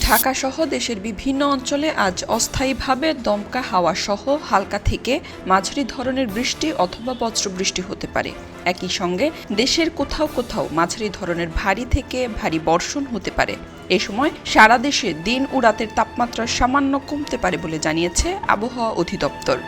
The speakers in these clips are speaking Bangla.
ঢাকা সহ দেশের বিভিন্ন অঞ্চলে আজ অস্থায়ীভাবে দমকা হাওয়া সহ হালকা থেকে মাঝারি ধরনের বৃষ্টি অথবা বজ্রবৃষ্টি হতে পারে। একই সঙ্গে দেশের কোথাও কোথাও মাঝারি ধরনের ভারী থেকে ভারী বর্ষণ হতে পারে। এ সময় সারা দেশে দিন ও রাতের তাপমাত্রা সামান্য কমতে পারে বলে জানিয়েছে আবহাওয়া অধিদপ্তর।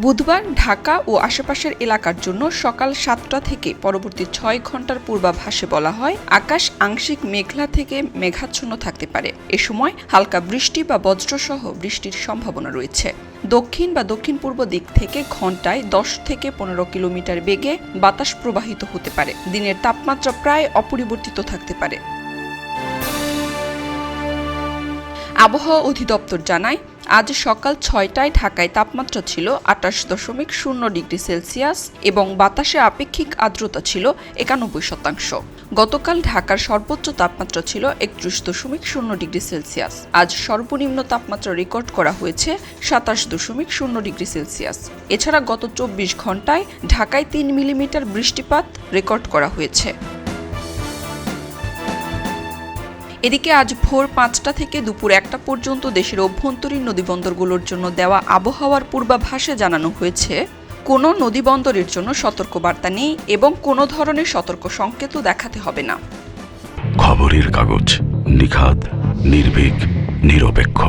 বুধবার ঢাকা ও আশেপাশের এলাকার জন্য সকাল 7টা থেকে পরবর্তী 6 ঘন্টার পূর্বাভাসে বলা হয় আকাশ আংশিক মেঘলা থেকে মেঘাচ্ছন্ন থাকতে পারে। এ সময় হালকা বৃষ্টি বা বজ্রসহ বৃষ্টির সম্ভাবনা রয়েছে। দক্ষিণ বা দক্ষিণ পূর্ব দিক থেকে ঘন্টায় 10 থেকে 15 কিলোমিটার বেগে বাতাস প্রবাহিত হতে পারে। দিনের তাপমাত্রা প্রায় অপরিবর্তিত থাকতে পারে। আবহাওয়া অধিদপ্তর জানায়, আজ সকাল 6টায় ঢাকায় তাপমাত্রা ছিল 28.0 ডিগ্রি সেলসিয়াস এবং বাতাসে আপেক্ষিক আর্দ্রতা ছিল 91%। গতকাল ঢাকার সর্বোচ্চ তাপমাত্রা ছিল 31.0 ডিগ্রি সেলসিয়াস। আজ সর্বনিম্ন তাপমাত্রা রেকর্ড করা হয়েছে 27.0 ডিগ্রি সেলসিয়াস। এছাড়া গত 24 ঘন্টায় ঢাকায় 3 মিলিমিটার বৃষ্টিপাত রেকর্ড করা হয়েছে। এদিকে আজ ভোর 5টা থেকে দুপুর 1টা পর্যন্ত দেশের অভ্যন্তরীণ নদীবন্দরগুলোর জন্য দেওয়া আবহাওয়ার পূর্বাভাসে জানানো হয়েছে, কোনো নদীবন্দরের জন্য সতর্কবার্তা নেই এবং কোনো ধরনের সতর্ক সংকেতও দেখাতে হবে না। খবরের কাগজ, নিখাত, নির্ভীক, নিরপেক্ষ।